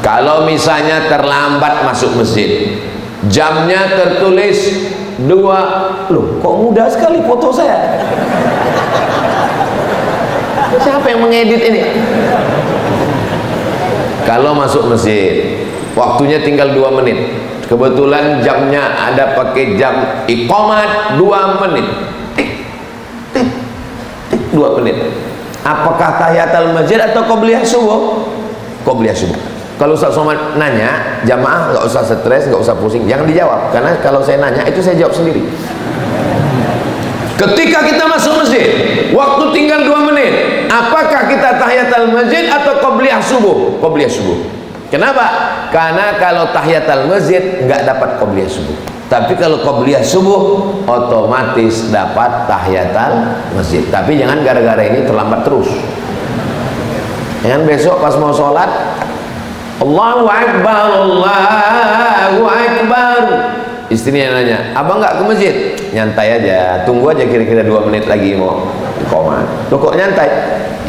Kalau misalnya terlambat masuk masjid, jamnya tertulis 2, loh kok mudah sekali foto saya. Siapa yang mengedit ini? Kalau masuk masjid, waktunya tinggal 2 menit. Kebetulan jamnya ada pakai jam iqamat 2 menit. Tik, tik, tik, 2 menit. Apakah tahiyatul masjid atau qobliyah subuh? Qobliyah subuh. Kalau Ustaz Somad nanya, jamaah nggak usah stres, nggak usah pusing, jangan dijawab. Karena kalau saya nanya, itu saya jawab sendiri. Ketika kita masuk masjid, waktu tinggal 2 menit, apakah kita tahiyatul masjid atau qobliyah subuh? Qobliyah subuh. Kenapa? Karena kalau tahiyatul masjid nggak dapat qobliyah subuh. Tapi kalau qobliyah subuh otomatis dapat tahiyatul masjid. Tapi jangan gara-gara ini terlambat terus. Jangan besok pas mau sholat, Allahu Akbar, Allahu Akbar. Istrinya nanya, abang nggak ke masjid? Nyantai aja, tunggu aja kira-kira 2 menit lagi mau iqamah. Loh kok nyantai?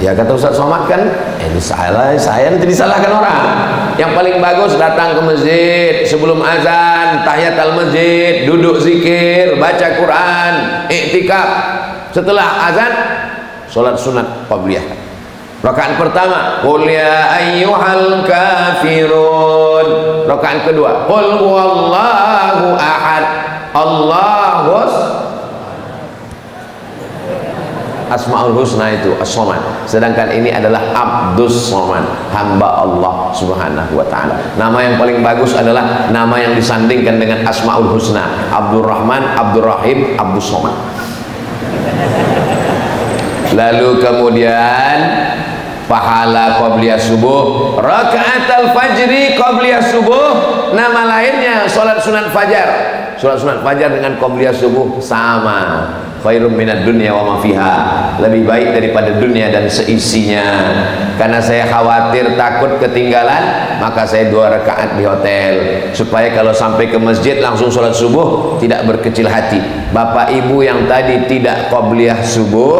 Ya kata Ustaz Somad kan, ini saya nanti disalahkan orang. Yang paling bagus datang ke masjid sebelum azan, tahiyatul masjid, duduk zikir, baca Quran, iktikaf. Setelah azan, sholat sunat qabliyah. Rakaat pertama, qul ya ayyuhal kafirun. Rakaat kedua, qul huwallahu ahad, Allahus Asmaul Husna itu As-Somad. Sedangkan ini adalah Abdus Somad, hamba Allah Subhanahu wa taala. Nama yang paling bagus adalah nama yang disandingkan dengan Asmaul Husna, Abdul Rahman, Abdul Rahim, Abdus Somad. Lalu kemudian pahala qabliyah subuh, rakaatul fajri qabliyah subuh, nama lainnya salat sunat fajar. Salat sunat fajar dengan qabliyah subuh sama. Khairum minad dunya wa ma fiha, lebih baik daripada dunia dan seisinya. Karena saya khawatir takut ketinggalan, maka saya 2 rakaat di hotel, supaya kalau sampai ke masjid langsung sholat subuh tidak berkecil hati. Bapak ibu yang tadi tidak qabliyah subuh,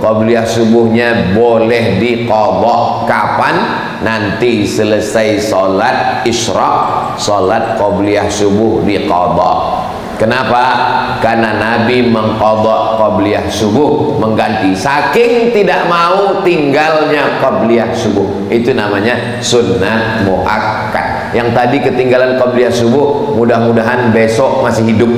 qabliyah subuhnya boleh diqadha kapan? Nanti selesai sholat isyraq, sholat qabliyah subuh diqadha. Kenapa? Karena Nabi mengqadha qabliyah subuh, mengganti, saking tidak mau tinggalnya qabliyah subuh. Itu namanya sunnah muakkad. Yang tadi ketinggalan qabliyah subuh, mudah-mudahan besok masih hidup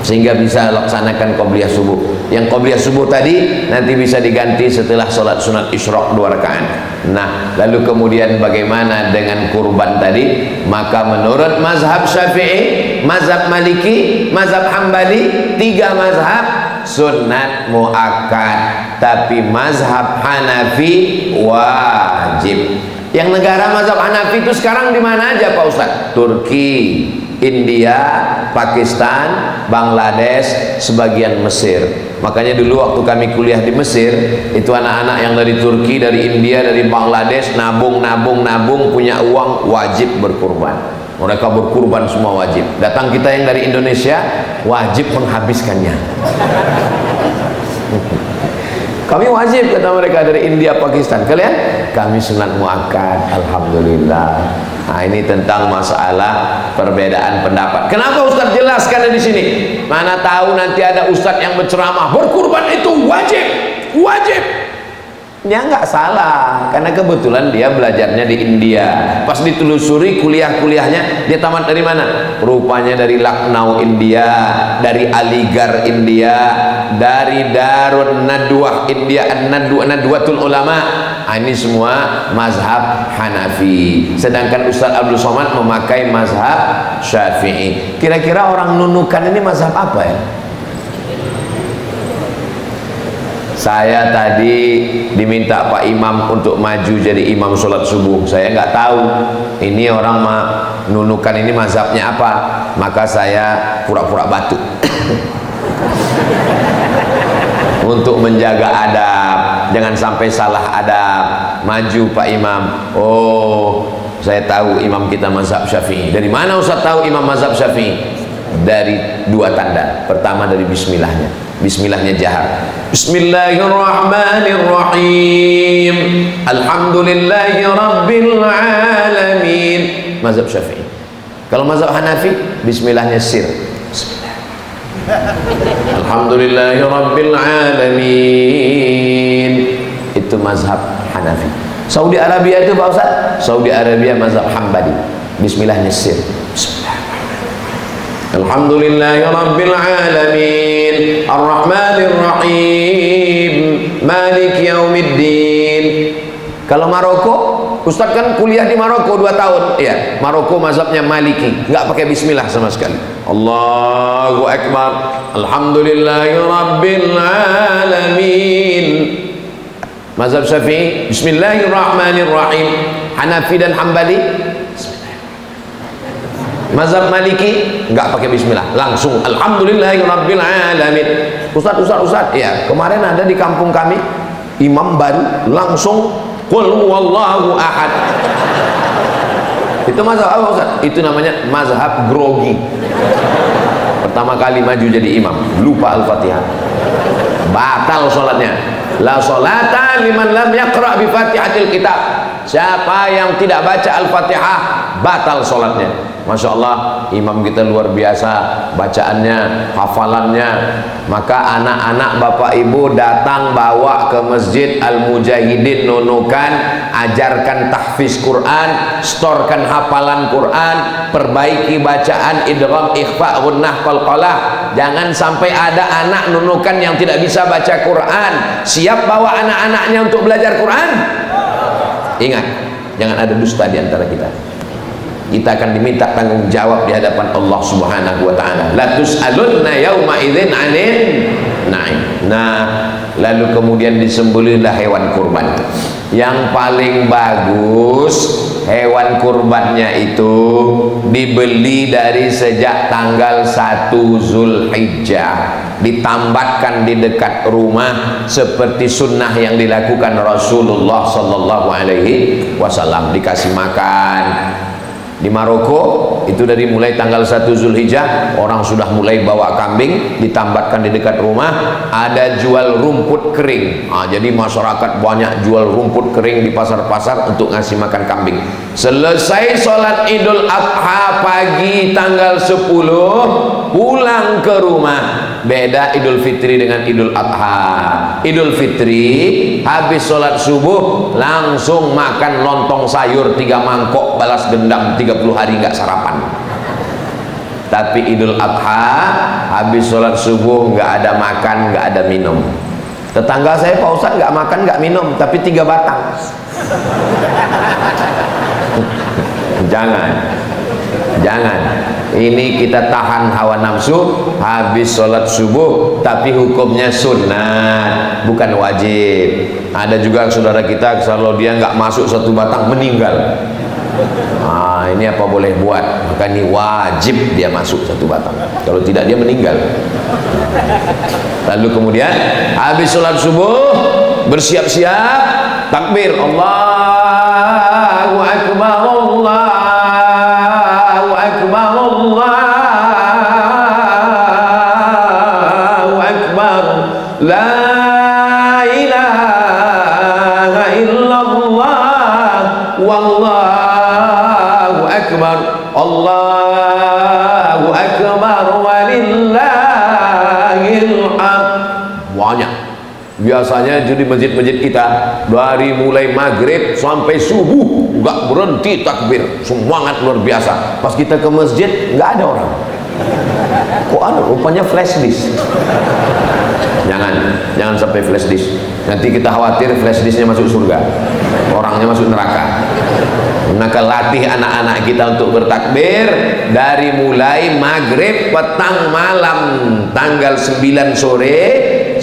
sehingga bisa laksanakan qabliyah subuh. Yang qabliyah subuh tadi nanti bisa diganti setelah sholat sunat isyraq 2 rakaat. Nah, lalu kemudian bagaimana dengan kurban tadi? Maka menurut mazhab Syafi'i, mazhab Maliki, mazhab Hambali, 3 mazhab sunat muakkad, tapi mazhab Hanafi wajib. Yang negara mazhab Hanafi itu sekarang di mana aja Pak Ustaz? Turki, India, Pakistan, Bangladesh, sebagian Mesir. Makanya dulu waktu kami kuliah di Mesir, itu anak-anak yang dari Turki, dari India, dari Bangladesh nabung punya uang, wajib berkurban. Mereka berkurban semua wajib. Datang kita yang dari Indonesia, wajib menghabiskannya. Kami wajib, kata mereka dari India, Pakistan. Kalian? Kami sunat muakkad, alhamdulillah. Nah, ini tentang masalah perbedaan pendapat. Kenapa Ustaz jelaskan di sini? Mana tahu nanti ada Ustaz yang berceramah berkurban itu wajib, wajib. Dia nggak salah, karena kebetulan dia belajarnya di India. Pas ditelusuri kuliah-kuliahnya, dia tamat dari mana? Rupanya dari Lucknow, India, dari Aligarh, India, dari Darun Nadwah, India, Nadwatul Ulama. Ini semua mazhab Hanafi. Sedangkan Ustaz Abdul Somad memakai mazhab Syafi'i. Kira-kira orang Nunukan ini mazhab apa ya? Saya tadi diminta Pak Imam untuk maju jadi imam sholat subuh. Saya nggak tahu ini orang Nunukan ini mazhabnya apa. Maka saya pura-pura batuk untuk menjaga adab, jangan sampai salah adab. Maju Pak Imam. Oh, saya tahu imam kita mazhab Syafi'i. Dari mana Ustaz tahu imam mazhab Syafi'i? Dari 2 tanda. Pertama dari bismillahnya. Bismillahnya jahar. Bismillahirrahmanirrahim. Alhamdulillahi rabbil alamin. Mazhab Syafi'i. Kalau mazhab Hanafi, bismillahnya sir. Bismillah. Alhamdulillahi rabbil alamin. Itu mazhab Hanafi. Saudi Arabia itu Pak Ustaz, Saudi Arabia mazhab Hambali. Bismillahnya sir. Bismillah. Alhamdulillahi rabbil alamin, arrahmanir rahim, maliki yaumiddin. Kalau Maroko, Ustaz kan kuliah di Maroko 2 tahun. Ya, Maroko mazhabnya Maliki, nggak pakai bismillah sama sekali. Allahu akbar. Alhamdulillahi rabbil alamin. Mazhab Syafi'i, bismillahirrahmanirrahim. Hanafi dan Hambali, mazhab Maliki nggak pakai bismillah, langsung alhamdulillahirabbil alamin. Ustaz, ya, kemarin ada di kampung kami imam baru langsung qul huwallahu ahad. Itu mazhab apa Ustaz? Itu namanya mazhab grogi. Pertama kali maju jadi imam lupa Al-Fatihah, batal sholatnya. La sholata liman lam yaqra bi Fatihatil kitab. Siapa yang tidak baca Al-Fatihah batal sholatnya. Masya Allah, imam kita luar biasa bacaannya, hafalannya. Maka anak-anak bapak ibu datang bawa ke masjid Al-Mujahidin Nunukan, ajarkan tahfiz Quran, storkan hafalan Quran, perbaiki bacaan idgham, ikhfa, gunnah, qalqalah. Jangan sampai ada anak Nunukan yang tidak bisa baca Quran. Siap bawa anak-anaknya untuk belajar Quran? Ingat, jangan ada dusta di antara kita. Kita akan diminta tanggung jawab di hadapan Allah Subhanahu wa taala. La tus'alunna yauma idzin 'anil na'im. Nah, lalu kemudian disembelihlah hewan kurban. Yang paling bagus hewan kurbannya itu dibeli dari sejak tanggal 1 Zulhijjah, ditambatkan di dekat rumah seperti sunnah yang dilakukan Rasulullah sallallahu alaihi wasallam. Dikasih makan. Di Maroko itu dari mulai tanggal 1 Zulhijjah orang sudah mulai bawa kambing, ditambatkan di dekat rumah. Ada jual rumput kering. Jadi masyarakat banyak jual rumput kering di pasar-pasar untuk ngasih makan kambing. Selesai sholat Idul Adha pagi tanggal 10 pulang ke rumah. Beda Idul Fitri dengan Idul Adha. Idul Fitri habis sholat subuh langsung makan lontong sayur 3 mangkok balas dendam, 30 hari nggak sarapan. Tapi Idul Adha habis sholat subuh nggak ada makan, nggak ada minum. Tetangga saya Pak Ustadz nggak makan nggak minum tapi 3 batang. Jangan ini kita tahan hawa nafsu habis sholat subuh, tapi hukumnya sunnah bukan wajib. Ada juga saudara kita kalau dia nggak masuk 1 batang meninggal. Ini apa boleh buat? Maka ini wajib dia masuk 1 batang, kalau tidak dia meninggal. Lalu kemudian habis sholat subuh bersiap-siap takbir, Allahu Akbar, Allahu Akbar, Allahu Akbar, la ilaha illallah, wallahu akbar, Allahu akbar, walillahil hamd. Banyak. Biasanya di masjid-masjid kita dari mulai maghrib sampai subuh nggak berhenti takbir, semangat luar biasa. Pas kita ke masjid nggak ada orang. Kok ada? Rupanya flash disk. Jangan sampai flash disk. Nanti kita khawatir flash disknya masuk surga, orangnya masuk neraka. Maka latih anak-anak kita untuk bertakbir dari mulai maghrib petang malam tanggal 9 sore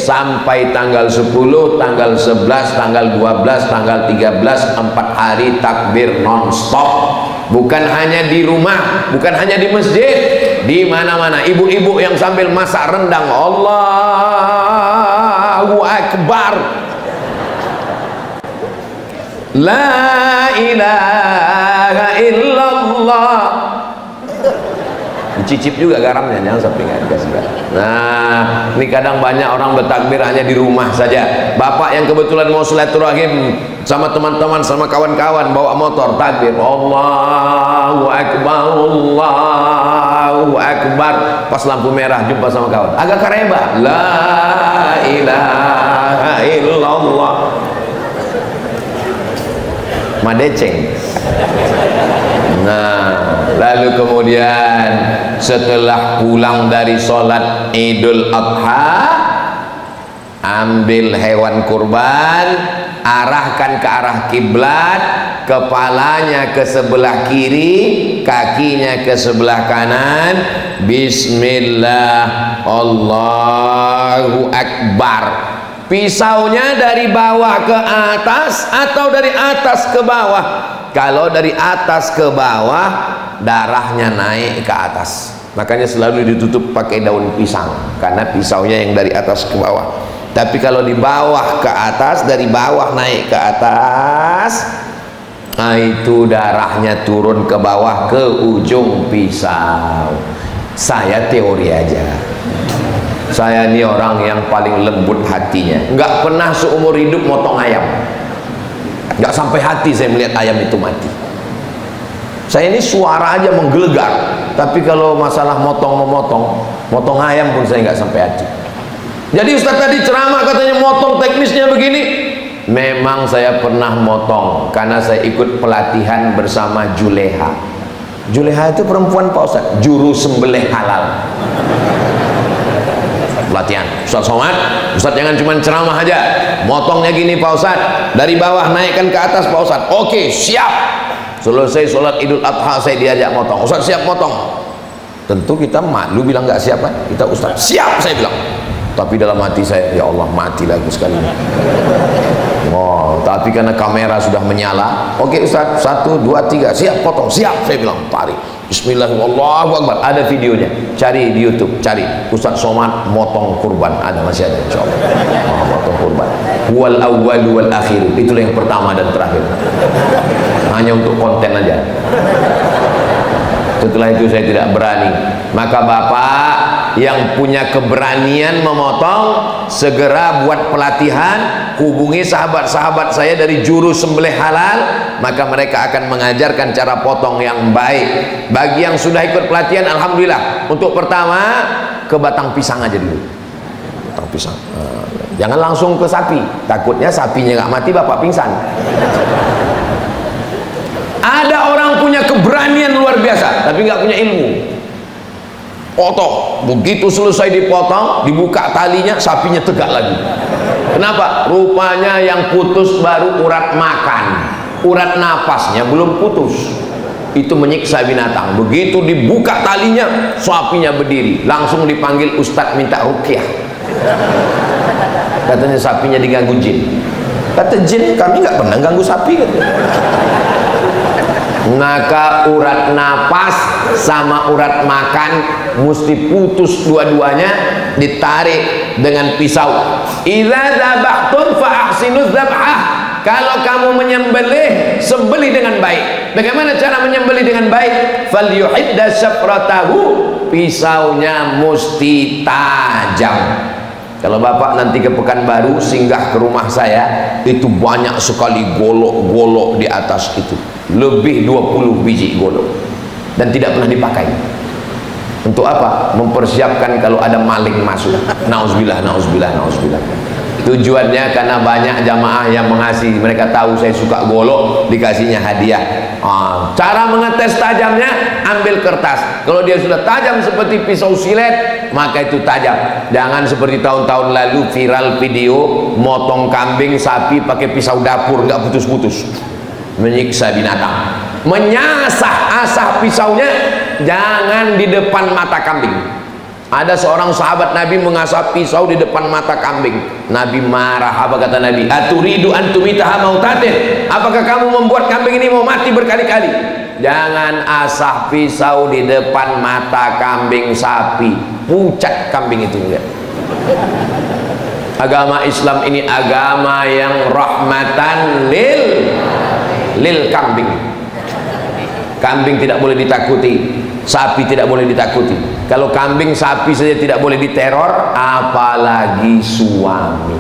sampai tanggal 10, tanggal 11, tanggal 12, tanggal 13, 4 hari takbir non-stop. Bukan hanya di rumah, bukan hanya di masjid, di mana-mana. Ibu-ibu yang sambil masak rendang, Allahu Akbar, la ilaha illallah, dicicip juga garamnya, jangan sampai nggak dikasih garam. Nah, ini kadang banyak orang bertakbir hanya di rumah saja. Bapak yang kebetulan mau silaturahim sama teman-teman, sama kawan-kawan, bawa motor takbir, Allahu Akbar, Allahu Akbar, pas lampu merah jumpa sama kawan, agak kareba, la ilaha illallah, madeceng. Nah, lalu kemudian setelah pulang dari sholat Idul Adha, ambil hewan kurban, arahkan ke arah kiblat, kepalanya ke sebelah kiri, kakinya ke sebelah kanan, bismillah, Allahu Akbar. Pisaunya dari bawah ke atas atau dari atas ke bawah? Kalau dari atas ke bawah, darahnya naik ke atas, makanya selalu ditutup pakai daun pisang, karena pisaunya yang dari atas ke bawah. Tapi kalau di bawah ke atas, dari bawah naik ke atas, nah itu darahnya turun ke bawah ke ujung pisau. Saya teori aja, saya ini orang yang paling lembut hatinya, nggak pernah seumur hidup motong ayam, nggak sampai hati saya melihat ayam itu mati. Saya ini suara aja menggelegar, tapi kalau masalah motong ayam pun saya nggak sampai hati. Jadi Ustaz tadi ceramah katanya motong teknisnya begini. Memang saya pernah motong karena saya ikut pelatihan bersama Juleha. Juleha itu perempuan Pak Ustaz, juru sembelih halal. Pelatihan Ustaz Somad, Ustaz jangan cuma ceramah aja, motongnya gini Pak Ustaz, dari bawah naikkan ke atas Pak Ustaz. Oke, siap. Selesai sholat Idul Adha saya diajak motong, Ustaz siap motong. Tentu kita malu bilang nggak siap kan, kita Ustaz siap saya bilang, tapi dalam hati saya, ya Allah mati lagi sekali. Oh, tapi karena kamera sudah menyala, oke Ustaz, 1, 2, 3, siap potong, siap saya bilang, tarik, Bismillahirrahmanirrahim. Ada videonya, cari di YouTube, cari Ustaz Somad motong kurban, ada, masih ada insyaallah. Motong kurban, wal awwal wal akhir, itulah yang pertama dan terakhir, hanya untuk konten aja. Setelah itu saya tidak berani. Maka Bapak yang punya keberanian memotong, segera buat pelatihan, hubungi sahabat-sahabat saya dari juru sembelih halal, maka mereka akan mengajarkan cara potong yang baik. Bagi yang sudah ikut pelatihan, alhamdulillah. Untuk pertama, ke batang pisang aja dulu. Batang pisang. Jangan langsung ke sapi, takutnya sapinya nggak mati, Bapak pingsan. Ada orang punya keberanian luar biasa, tapi nggak punya ilmu. Potong, begitu selesai dipotong, dibuka talinya, sapinya tegak lagi. Kenapa? Rupanya yang putus baru urat makan, urat napasnya belum putus. Itu menyiksa binatang. Begitu dibuka talinya, sapinya berdiri. Langsung dipanggil Ustadz minta ruqyah. Katanya sapinya diganggu jin. Kata jin, kami nggak pernah ganggu sapi. Maka urat napas sama urat makan mesti putus dua-duanya, ditarik dengan pisau. Idza dzabhtum fa ahsinuz dzabhah. Kalau kamu menyembelih, sembelih dengan baik. Bagaimana cara menyembelih dengan baik? Falyuhidda syafratahu, pisaunya mesti tajam. Kalau Bapak nanti ke Pekanbaru, singgah ke rumah saya, itu banyak sekali golok-golok di atas itu, lebih 20 biji golok, dan tidak pernah dipakai. Untuk apa? Mempersiapkan kalau ada maling masuk. Nauzubillah, nauzubillah, nauzubillah. Tujuannya karena banyak jamaah yang mengasihi, mereka tahu saya suka golok, dikasihnya hadiah. Cara mengetes tajamnya, ambil kertas, kalau dia sudah tajam seperti pisau silet, maka itu tajam. Jangan seperti tahun-tahun lalu viral video motong kambing, sapi pakai pisau dapur, nggak putus-putus, menyiksa binatang. Menyasah-asah pisaunya jangan di depan mata kambing. Ada seorang sahabat Nabi mengasah pisau di depan mata kambing. Nabi marah. Apa kata Nabi? Aturidu antumitaha mautatin. Apakah kamu membuat kambing ini mau mati berkali-kali? Jangan asah pisau di depan mata kambing sapi, pucat kambing itu. Lihat. Agama Islam ini agama yang rahmatan lil kambing. Kambing tidak boleh ditakuti. sapi tidak boleh ditakuti. Kalau kambing sapi saja tidak boleh diteror, apalagi suami.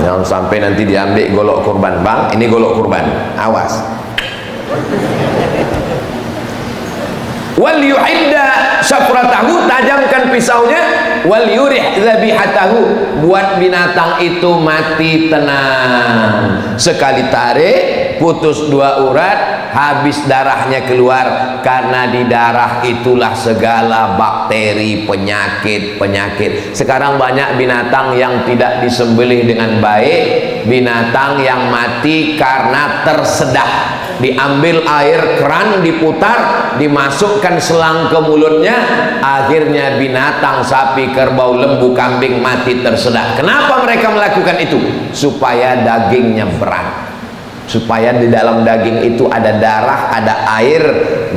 Jangan sampai nanti diambil golok kurban. Bang, ini golok kurban, awas. Wal yuhidda syafratahu, tajamkan pisaunya. Wal yurih zabihatahu, buat binatang itu mati tenang. Sekali tarik, putus dua urat, habis darahnya keluar. Karena di darah itulah segala bakteri, penyakit. Sekarang banyak binatang yang tidak disembelih dengan baik, binatang yang mati karena tersedak. Diambil air keran, diputar, dimasukkan selang ke mulutnya, akhirnya binatang sapi, kerbau, lembu, kambing mati tersedak. Kenapa mereka melakukan itu? Supaya dagingnya berat, supaya di dalam daging itu ada darah, ada air.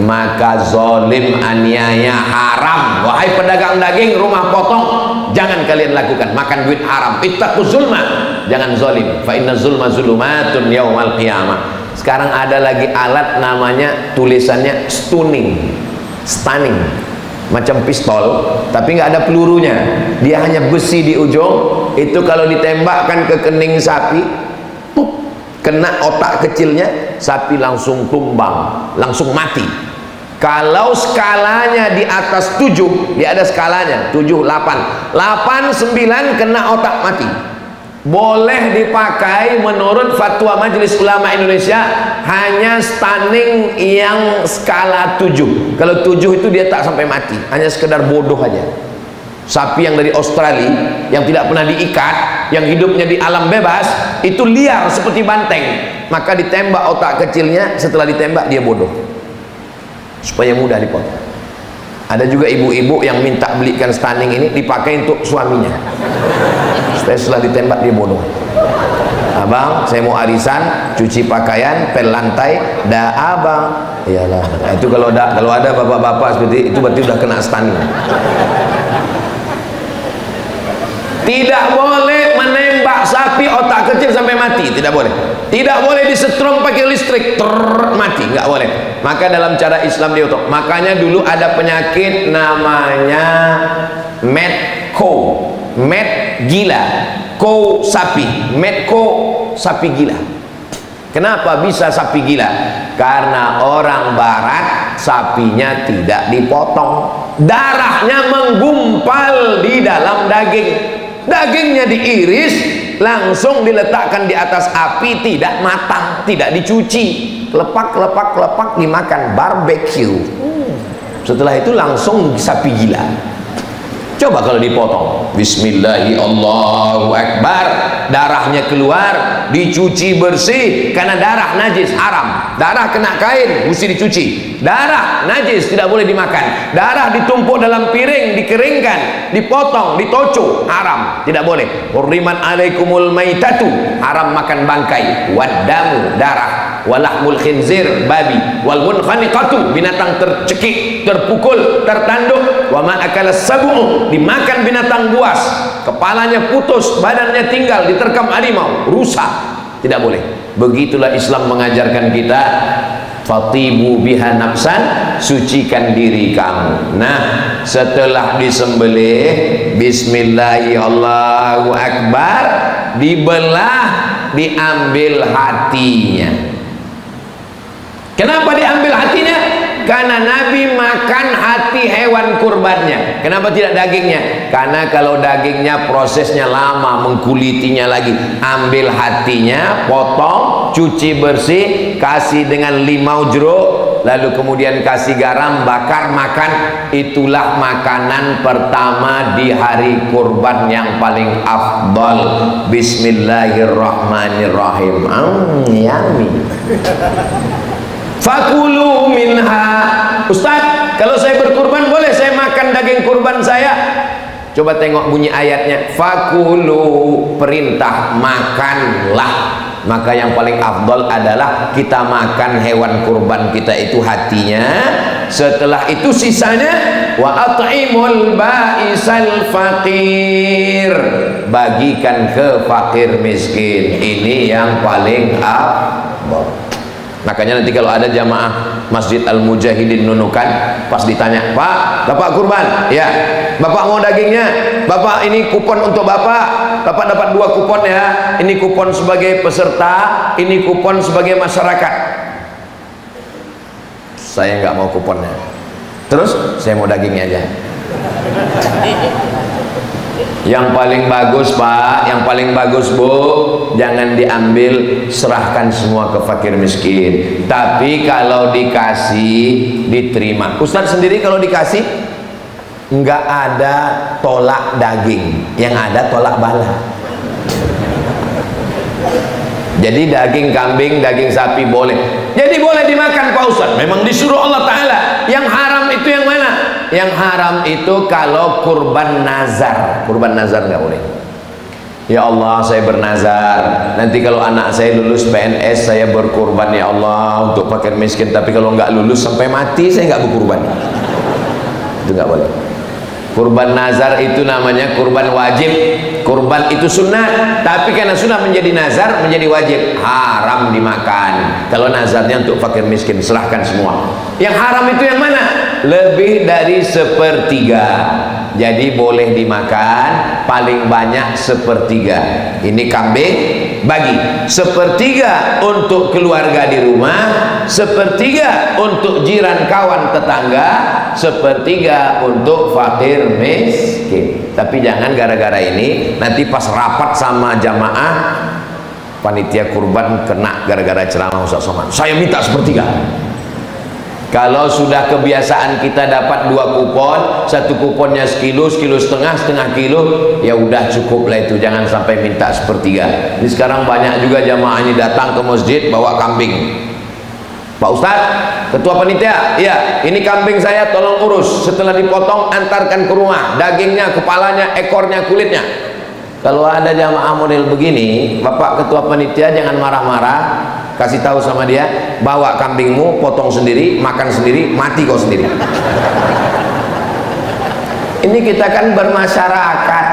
Maka zolim, aniaya, haram. Wahai pedagang daging, rumah potong, jangan kalian lakukan. Makan duit haram, ittaqu zulma, jangan zolim. Fa inna zulma zulumatun yaumal qiyamah. Sekarang ada lagi alat namanya, tulisannya stunning, macam pistol tapi nggak ada pelurunya, dia hanya besi di ujung. Itu kalau ditembakkan ke kening sapi, pup, kena otak kecilnya, sapi langsung tumbang, langsung mati. Kalau skalanya di atas 7, dia ada skalanya 7, 8, 9 kena otak mati. Boleh dipakai menurut fatwa Majelis Ulama Indonesia hanya stunning yang skala 7. Kalau 7 itu dia tak sampai mati, hanya sekedar bodoh aja. Sapi yang dari Australia, yang tidak pernah diikat, yang hidupnya di alam bebas, itu liar seperti banteng. Maka ditembak otak kecilnya, setelah ditembak dia bodoh, supaya mudah dipotong. Ada juga ibu-ibu yang minta belikan stunning ini dipakai untuk suaminya, supaya setelah ditembak dia bodoh. Abang, saya mau arisan, cuci pakaian, pel lantai, dah abang. Iyalah, itu kalau ada bapak-bapak seperti itu berarti udah kena stunning. Tidak boleh menembak sapi otak kecil sampai mati, tidak boleh. Tidak boleh disetrum pakai listrik, mati, nggak boleh. Maka dalam cara Islam diutuk. Makanya dulu ada penyakit namanya medco, gila, ko sapi, medco sapi gila. Kenapa bisa sapi gila? Karena orang barat sapinya tidak dipotong, darahnya menggumpal di dalam daging. Dagingnya diiris, langsung diletakkan di atas api, tidak matang, tidak dicuci, lepak dimakan, barbecue. Setelah itu langsung sapi gila. Coba kalau dipotong, bismillahi Allahu Akbar, darahnya keluar, dicuci bersih. Karena darah najis, haram. Darah kena kain, mesti dicuci. Darah najis, tidak boleh dimakan. Darah ditumpuk dalam piring, dikeringkan, dipotong, ditoco, haram, tidak boleh. Hurriman alaikumul maitatu, haram makan bangkai. Waddamu, darah. Walahmul khinzir, babi. Wal munkhaniqatu, binatang tercekik, terpukul, tertanduk. Wa ma akalas sabu'u, dimakan binatang buas, kepalanya putus, badannya tinggal, diterkam harimau, rusak, tidak boleh. Begitulah Islam mengajarkan kita. Fatibu biha nafsan, sucikan diri kamu. Nah, setelah disembelih, bismillahirrahmanirrahim, Allahu Akbar, dibelah, diambil hatinya. Kenapa diambil hatinya? Karena Nabi makan hati hewan kurbannya. Kenapa tidak dagingnya? Karena kalau dagingnya prosesnya lama, mengkulitinya lagi. Ambil hatinya, potong, cuci bersih, kasih dengan limau jeruk, lalu kemudian kasih garam, bakar, makan. Itulah makanan pertama di hari kurban yang paling afdal. Bismillahirrahmanirrahim. Yummy. Fakulu minha. Ustaz, kalau saya berkurban boleh saya makan daging kurban saya? Coba tengok bunyi ayatnya. Fakulu, perintah, makanlah. Maka yang paling afdal adalah kita makan hewan kurban kita itu hatinya. Setelah itu sisanya, wa at'imul ba'isal faqir, bagikan ke fakir miskin. Ini yang paling afdal. Makanya nanti kalau ada jamaah Masjid Al-Mujahidin Nunukan, pas ditanya, Pak, Bapak kurban? Ya. Bapak mau dagingnya? Bapak, ini kupon untuk Bapak. Bapak dapat 2 kupon ya. Ini kupon sebagai peserta, ini kupon sebagai masyarakat. Saya nggak mau kuponnya. Terus saya mau dagingnya aja. Yang paling bagus Pak, yang paling bagus Bu, jangan diambil, serahkan semua ke fakir miskin. Tapi kalau dikasih, diterima. Ustadz sendiri kalau dikasih nggak ada tolak daging, yang ada tolak bala. Jadi daging kambing, daging sapi boleh. Jadi boleh dimakan Pak Ustadz. Memang disuruh Allah Ta'ala. Yang haram itu yang mana? Yang haram itu kalau kurban nazar. Kurban nazar nggak boleh. Ya Allah, saya bernazar, nanti kalau anak saya lulus PNS, saya berkurban ya Allah untuk fakir miskin. Tapi kalau nggak lulus sampai mati, saya nggak berkurban. Itu nggak boleh. Kurban nazar itu namanya kurban wajib. Kurban itu sunnah, tapi karena sunnah menjadi nazar, menjadi wajib, haram dimakan. Kalau nazarnya untuk fakir miskin, serahkan semua. Yang haram itu yang mana? Lebih dari 1/3. Jadi boleh dimakan paling banyak 1/3. Ini kambing, bagi 1/3 untuk keluarga di rumah, 1/3 untuk jiran kawan tetangga, 1/3 untuk fakir miskin. Tapi jangan gara-gara ini nanti pas rapat sama jamaah panitia kurban kena gara-gara ceramah Ustaz Somad, saya minta 1/3. Kalau sudah kebiasaan kita dapat 2 kupon, 1 kuponnya sekilo, sekilo setengah, setengah kilo, ya udah cukup lah itu, jangan sampai minta 1/3. Ini sekarang banyak juga jamaah ini datang ke masjid bawa kambing. Pak Ustadz, ketua panitia, iya, ini kambing saya tolong urus, setelah dipotong antarkan ke rumah, dagingnya, kepalanya, ekornya, kulitnya. Kalau ada jamaah model begini, Bapak ketua panitia jangan marah-marah, kasih tahu sama dia, bawa kambingmu, potong sendiri, makan sendiri, mati kau sendiri. Ini kita kan bermasyarakat.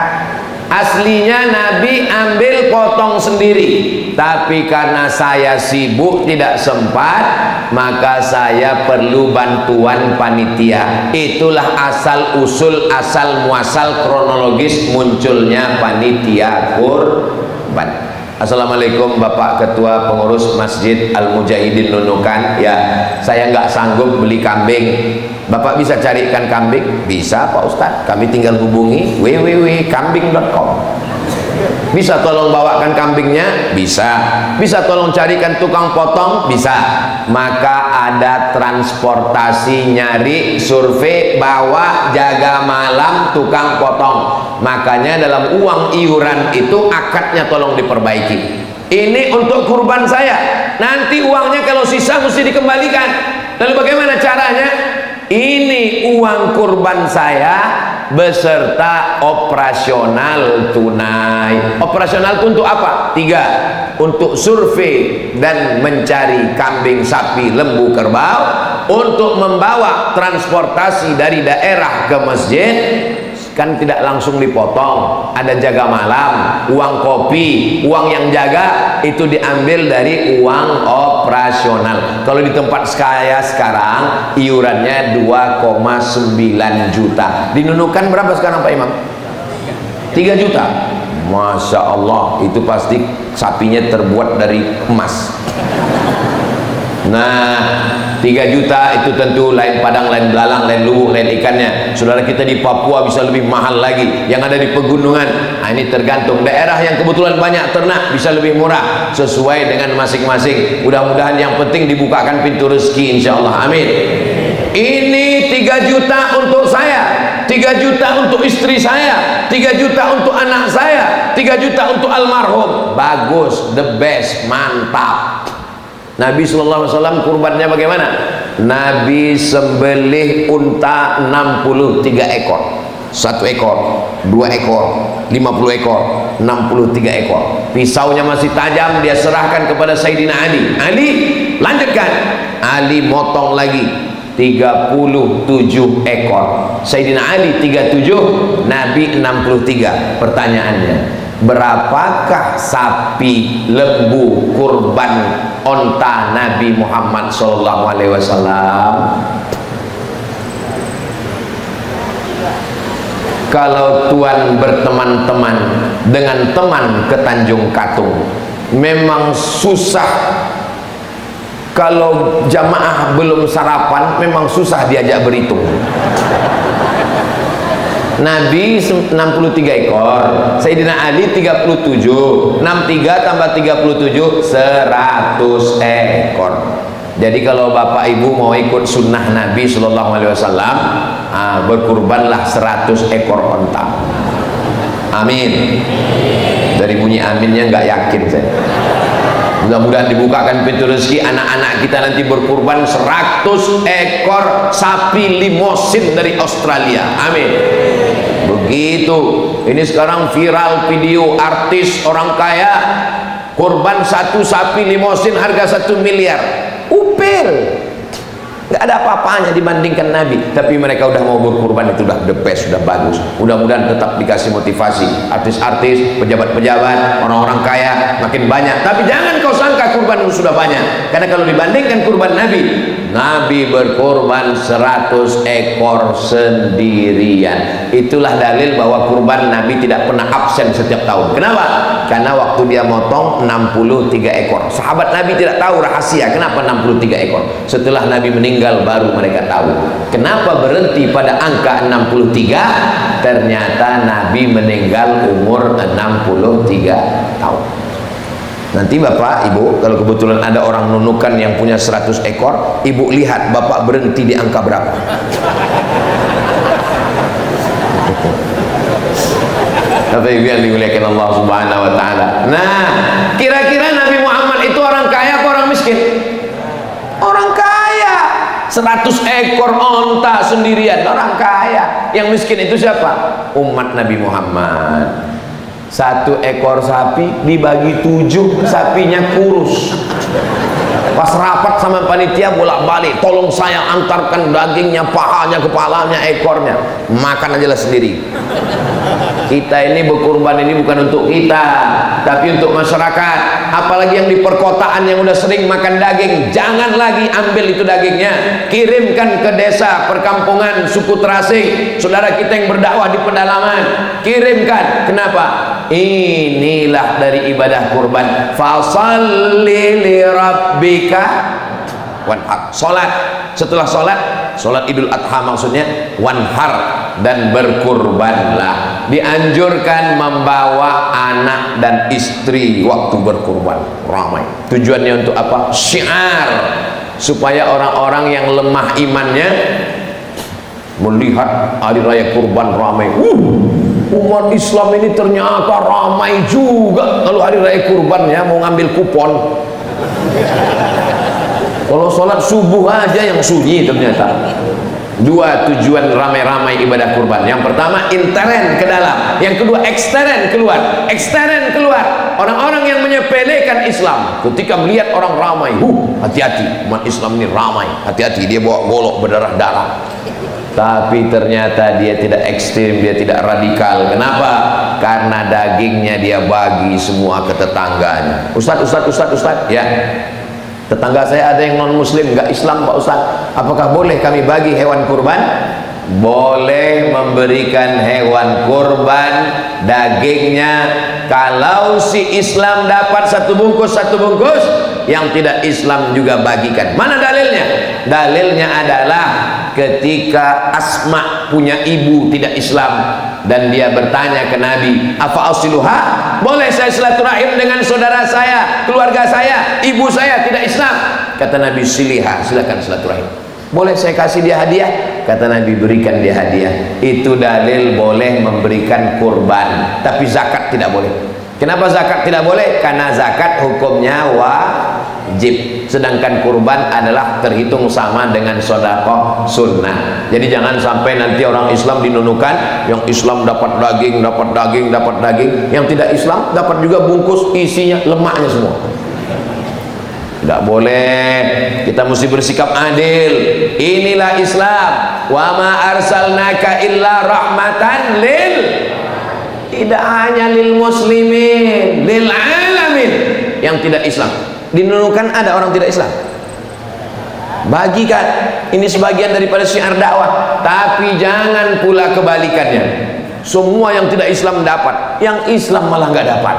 Aslinya Nabi ambil potong sendiri, tapi karena saya sibuk tidak sempat, maka saya perlu bantuan panitia. Itulah asal usul, asal muasal kronologis munculnya panitia kurban. Assalamualaikum Bapak Ketua Pengurus Masjid Al-Mujahidin Nunukan. Ya, saya nggak sanggup beli kambing. Bapak bisa carikan kambing? Bisa Pak Ustadz. Kami tinggal hubungi www.kambing.com. Bisa tolong bawakan kambingnya? Bisa. Bisa tolong carikan tukang potong? Bisa. Maka ada transportasi, nyari, survei, bawa, jaga malam, tukang potong. Makanya dalam uang iuran itu akadnya tolong diperbaiki. Ini untuk kurban saya. Nanti uangnya kalau sisa mesti dikembalikan. Lalu bagaimana caranya? Ini uang kurban saya beserta operasional tunai. Operasional itu untuk apa? 3. Untuk survei dan mencari kambing, sapi, lembu, kerbau. Untuk membawa transportasi dari daerah ke masjid. Kan tidak langsung dipotong, ada jaga malam, uang kopi, uang yang jaga itu diambil dari uang operasional. Kalau di tempat saya sekarang iurannya 2,9 juta. Di Nunukan berapa sekarang Pak Imam? 3 juta. Masya Allah, itu pasti sapinya terbuat dari emas. Nah, 3 juta itu tentu lain padang, lain belalang, lain lubuk, lain ikannya. Saudara kita di Papua bisa lebih mahal lagi, yang ada di pegunungan. Nah, ini tergantung daerah yang kebetulan banyak ternak bisa lebih murah sesuai dengan masing-masing. Mudah-mudahan yang penting dibukakan pintu rezeki insyaallah. Amin. Ini 3 juta untuk saya, 3 juta untuk istri saya, 3 juta untuk anak saya, 3 juta untuk almarhum. Bagus, the best, mantap. Nabi SAW kurbannya bagaimana? Nabi sembelih unta 63 ekor. 1 ekor, 2 ekor, 50 ekor, 63 ekor. Pisaunya masih tajam, dia serahkan kepada Sayyidina Ali. Ali, lanjutkan. Ali motong lagi 37 ekor. Sayyidina Ali 37, Nabi 63. Pertanyaannya, berapakah sapi, lembu, kurban onta Nabi Muhammad SAW. Kalau tuan berteman-teman dengan teman ke Tanjung Katung, memang susah. Kalau jamaah belum sarapan, memang susah diajak berhitung. Nabi 63 ekor, Sayyidina Ali 37, 63 tambah 37 100 ekor. Jadi kalau bapak ibu mau ikut sunnah Nabi SAW, berkurbanlah 100 ekor onta. Amin. Dari bunyi aminnya nggak yakin saya. Mudah-mudahan dibukakan pintu rezeki, anak-anak kita nanti berkurban 100 ekor sapi limosin dari Australia. Amin. Begitu. Ini sekarang viral video artis orang kaya kurban satu sapi limosin harga 1 miliar. Upil. Nggak ada apa-apanya dibandingkan Nabi, tapi mereka udah mau berkurban, itu udah the best, sudah bagus. Mudah-mudahan tetap dikasih motivasi, artis-artis, pejabat-pejabat, orang-orang kaya makin banyak. Tapi jangan kau sangka kurban itu sudah banyak, karena kalau dibandingkan kurban Nabi, Nabi berkurban 100 ekor sendirian. Itulah dalil bahwa kurban Nabi tidak pernah absen setiap tahun. Kenapa? Karena waktu dia motong 63 ekor. Sahabat Nabi tidak tahu rahasia kenapa 63 ekor. Setelah Nabi meninggal baru mereka tahu. Kenapa berhenti pada angka 63? Ternyata Nabi meninggal umur 63 tahun. Nanti bapak ibu, kalau kebetulan ada orang nunukan yang punya 100 ekor, ibu lihat bapak berhenti di angka berapa. Tapi yang dimuliakan Allah Subhanahu wa taala. Nah, kira-kira Nabi Muhammad itu orang kaya atau orang miskin? Orang kaya. 100 ekor onta sendirian, orang kaya. Yang miskin itu siapa? Umat Nabi Muhammad. 1 ekor sapi dibagi 7, sapinya kurus. Pas rapat sama panitia bolak-balik, tolong saya antarkan dagingnya, pahanya, kepalanya, ekornya. Makan aja lah sendiri. Kita ini berkurban ini bukan untuk kita, tapi untuk masyarakat. Apalagi yang di perkotaan yang udah sering makan daging, jangan lagi ambil itu dagingnya, kirimkan ke desa, perkampungan, suku terasing, saudara kita yang berdakwah di pedalaman, kirimkan. Kenapa? Inilah dari ibadah kurban. Fasalli li rabbika wanhar. Salat, setelah salat Idul Adha maksudnya wanhar, dan berkurbanlah. Dianjurkan membawa anak dan istri waktu berkurban, ramai. Tujuannya untuk apa? Syiar, supaya orang-orang yang lemah imannya melihat hari raya kurban ramai. Umat Islam ini ternyata ramai juga kalau hari raya kurban ya, mau ngambil kupon. Kalau sholat subuh aja yang sunyi ternyata. Dua tujuan ramai-ramai ibadah kurban. Yang pertama intern ke dalam, yang kedua ekstern keluar. Ekstern keluar, orang-orang yang menyepelekan Islam ketika melihat orang ramai, hati-hati, umat Islam ini ramai, hati-hati, dia bawa golok berdarah-darah. Tapi ternyata dia tidak ekstrim, dia tidak radikal. Kenapa? Karena dagingnya dia bagi semua ke tetangganya. Ustaz, ya, tetangga saya ada yang non muslim, nggak Islam Pak Ustaz, apakah boleh kami bagi hewan kurban? Boleh memberikan hewan kurban dagingnya kalau si Islam dapat satu bungkus, yang tidak Islam juga bagikan. Mana dalilnya? Dalilnya adalah ketika Asma punya ibu tidak Islam dan dia bertanya ke Nabi, apa asiluha? Boleh saya silaturahim dengan saudara saya, keluarga saya, ibu saya tidak Islam? Kata Nabi, siliha, silakan silaturahim. Boleh saya kasih dia hadiah? Kata Nabi, berikan dia hadiah. Itu dalil boleh memberikan kurban, tapi zakat tidak boleh. Kenapa zakat tidak boleh? Karena zakat hukumnya wajib, sedangkan kurban adalah terhitung sama dengan sedekah sunnah. Jadi jangan sampai nanti orang Islam dinunukan, yang Islam dapat daging, yang tidak Islam dapat juga bungkus isinya lemaknya semua. Tidak boleh. Kita mesti bersikap adil. Inilah Islam. Wa ma arsalnaka illa rahmatan lil, tidak hanya lil muslimin, lil alamin, yang tidak Islam. Di Nunukan ada orang tidak Islam? Bagikan, ini sebagian daripada syiar dakwah. Tapi jangan pula kebalikannya, semua yang tidak Islam dapat, yang Islam malah nggak dapat.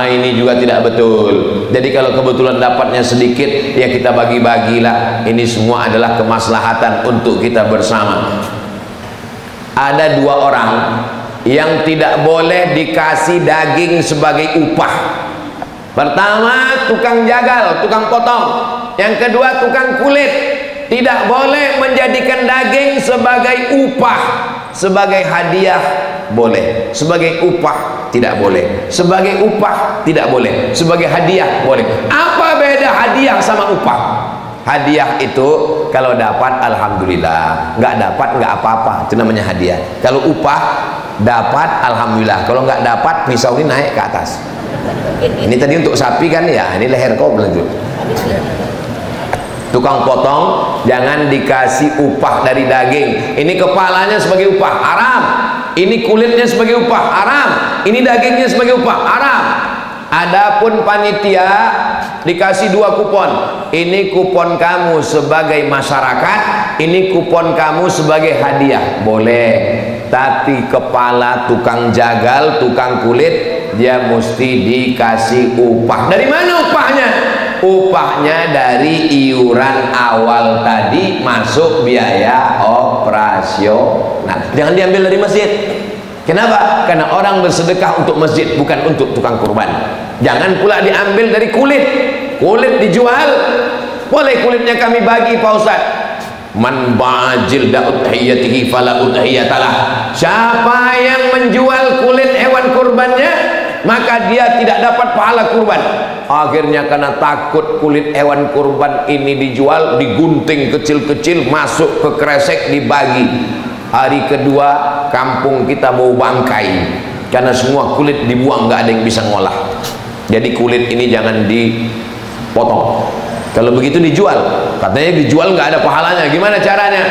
Ini juga tidak betul. Jadi kalau kebetulan dapatnya sedikit, ya kita bagi-bagilah. Ini semua adalah kemaslahatan untuk kita bersama. Ada dua orang yang tidak boleh dikasih daging sebagai upah. Pertama, tukang jagal, tukang potong. Yang kedua, tukang kulit. Tidak boleh menjadikan daging sebagai upah. Sebagai hadiah boleh, sebagai upah tidak boleh, sebagai upah tidak boleh, sebagai hadiah boleh. Apa beda hadiah sama upah? Hadiah itu kalau dapat alhamdulillah, nggak dapat nggak apa-apa, itu namanya hadiah. Kalau upah dapat alhamdulillah, kalau nggak dapat pisau ini naik ke atas. Ini tadi untuk sapi kan ya, ini leher kau berlanjut. Tukang potong jangan dikasih upah dari daging. Ini kepalanya sebagai upah, haram. Ini kulitnya sebagai upah, haram. Ini dagingnya sebagai upah, haram. Adapun panitia dikasih dua kupon. Ini kupon kamu sebagai masyarakat, ini kupon kamu sebagai hadiah, boleh. Tapi kepala tukang jagal, tukang kulit, dia mesti dikasih upah. Dari mana upahnya? Upahnya dari iuran awal tadi masuk biaya operasional. Jangan diambil dari masjid. Kenapa? Karena orang bersedekah untuk masjid, bukan untuk tukang kurban. Jangan pula diambil dari kulit. Kulit dijual, boleh kulitnya kami bagi Pak Ustaz. Man ba'jil da'udhiyatihi fala udhiyatalah. Siapa yang menjual kulit hewan kurbannya, maka dia tidak dapat pahala kurban. Akhirnya karena takut kulit hewan kurban ini dijual, digunting kecil-kecil, masuk ke kresek, dibagi. Hari kedua kampung kita mau bangkai karena semua kulit dibuang, nggak ada yang bisa ngolah. Jadi kulit ini jangan dipotong. Kalau begitu dijual, katanya dijual nggak ada pahalanya. Gimana caranya?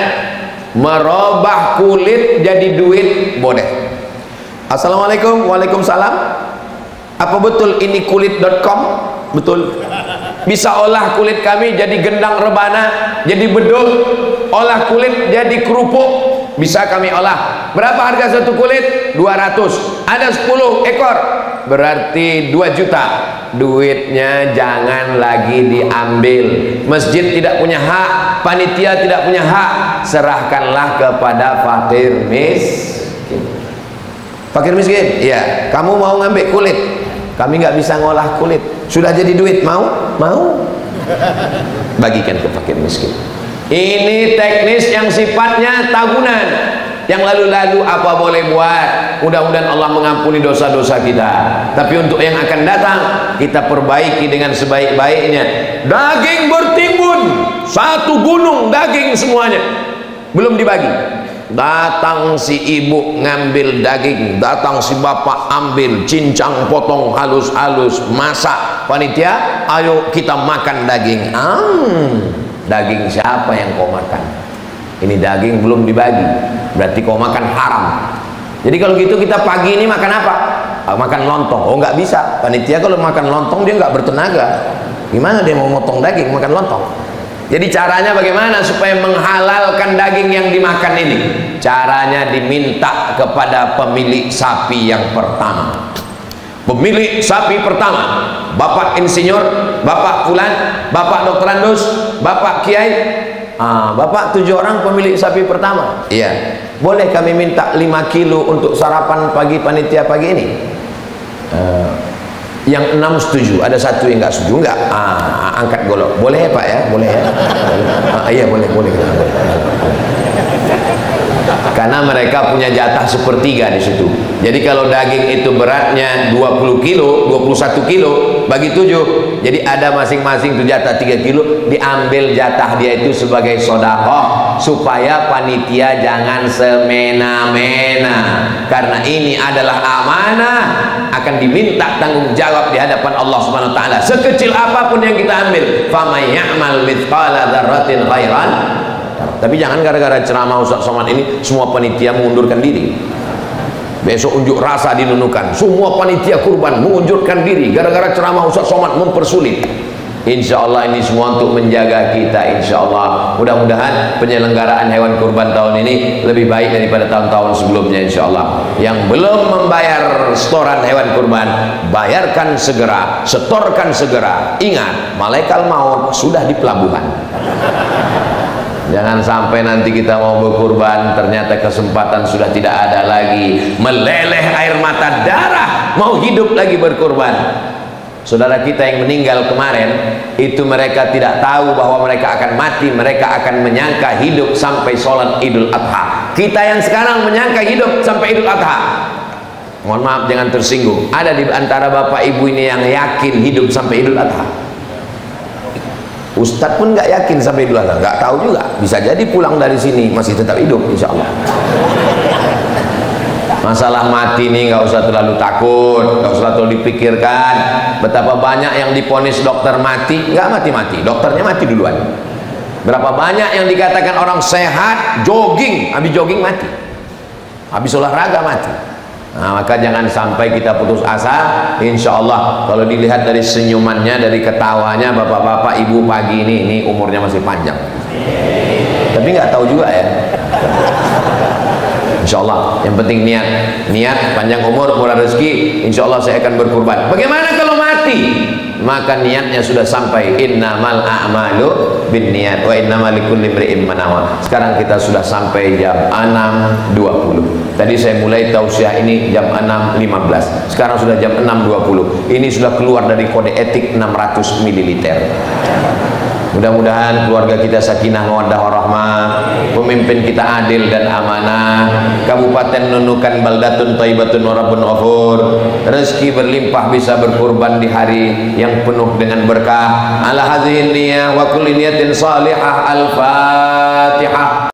Merubah kulit jadi duit boleh. Assalamualaikum. Waalaikumsalam. Apa betul ini kulit.com? Betul. Bisa olah kulit kami jadi gendang rebana, jadi bedul, olah kulit jadi kerupuk, bisa kami olah. Berapa harga satu kulit? 200. Ada 10 ekor, berarti 2 juta. Duitnya jangan lagi diambil. Masjid tidak punya hak, panitia tidak punya hak. Serahkanlah kepada fakir miskin. Fakir miskin, iya. Kamu mau ngambil kulit, kami nggak bisa ngolah kulit, sudah jadi duit, mau? Mau? Bagikan ke fakir miskin. Ini teknis yang sifatnya tahunan. Yang lalu-lalu apa boleh buat, mudah-mudahan Allah mengampuni dosa-dosa kita. Tapi untuk yang akan datang, kita perbaiki dengan sebaik-baiknya. Daging bertimbun, satu gunung daging semuanya, belum dibagi. Datang si ibu ngambil daging, datang si bapak ambil, cincang potong halus-halus, masak. Panitia, ayo kita makan daging. Daging siapa yang kau makan? Ini daging belum dibagi, berarti kau makan haram. Jadi kalau gitu kita pagi ini makan apa? Makan lontong. Oh nggak bisa, panitia kalau makan lontong dia nggak bertenaga. Gimana dia mau motong daging makan lontong? Jadi caranya bagaimana supaya menghalalkan daging yang dimakan ini? Caranya diminta kepada pemilik sapi yang pertama. Pemilik sapi pertama, Bapak Insinyur, Bapak Fulan, Bapak Dokter Andus, Bapak Kiai. Bapak 7 orang pemilik sapi pertama. Iya. Boleh kami minta 5 kilo untuk sarapan pagi panitia pagi ini? Yang 6 setuju, ada 1 yang nggak setuju. Enggak, angkat golok. Boleh ya Pak ya? Boleh ya? Iya boleh. Karena mereka punya jatah sepertiga di situ. Jadi kalau daging itu beratnya 20 kilo, 21 kilo bagi 7, jadi ada masing-masing tuh jatah 3 kilo, diambil jatah dia itu sebagai sedekah supaya panitia jangan semena-mena. Karena ini adalah amanah, akan diminta tanggung jawab di hadapan Allah Subhanahu wa taala. Sekecil apapun yang kita ambil, faman ya'mal mithqala dzarratin khairan. Tapi jangan gara-gara ceramah Ustaz Somad ini semua panitia mengundurkan diri. Besok unjuk rasa di Nunukan, semua panitia kurban mengundurkan diri gara-gara ceramah Ustaz Somad mempersulit. Insya Allah ini semua untuk menjaga kita. Insya Allah mudah-mudahan penyelenggaraan hewan kurban tahun ini lebih baik daripada tahun-tahun sebelumnya. Insya Allah yang belum membayar setoran hewan kurban, bayarkan segera, setorkan segera. Ingat, malaikat maut sudah di pelabuhan. Jangan sampai nanti kita mau berkurban ternyata kesempatan sudah tidak ada lagi, meleleh air mata darah, mau hidup lagi berkurban. Saudara kita yang meninggal kemarin itu, mereka tidak tahu bahwa mereka akan mati, mereka akan menyangka hidup sampai sholat Idul Adha. Kita yang sekarang menyangka hidup sampai Idul Adha. Mohon maaf, jangan tersinggung. Ada di antara bapak ibu ini yang yakin hidup sampai Idul Adha. Ustadz pun nggak yakin sampai Idul Adha, nggak tahu juga. Bisa jadi pulang dari sini masih tetap hidup, insya Allah. Masalah mati ini nggak usah terlalu takut, nggak usah terlalu dipikirkan. Betapa banyak yang diponis dokter mati, nggak mati-mati, dokternya mati duluan. Berapa banyak yang dikatakan orang sehat, jogging, habis jogging mati, habis olahraga mati. Nah, maka jangan sampai kita putus asa. Insya Allah kalau dilihat dari senyumannya, dari ketawanya bapak-bapak ibu pagi ini umurnya masih panjang. Tapi nggak tahu juga ya. Insya Allah yang penting niat panjang umur, murah rezeki. Insya Allah saya akan berkurban. Bagaimana kalau mati? Maka niatnya sudah sampai. Innamal a'malu binniyat wa innamal likulli imri'in ma nawa. Sekarang kita sudah sampai jam 6.20. Tadi saya mulai tausiah ini jam 6.15. Sekarang sudah jam 6.20. Ini sudah keluar dari kode etik 600 ml. Mudah-mudahan keluarga kita sakinah mawaddah warahmah, pemimpin kita adil dan amanah, Kabupaten Nunukan baldatun thayyibatun wa rabbun ghafur, rezeki berlimpah bisa berkurban di hari yang penuh dengan berkah. Ala hadhihi niyyah wa kulli niyatin salihah. Al-Fatihah.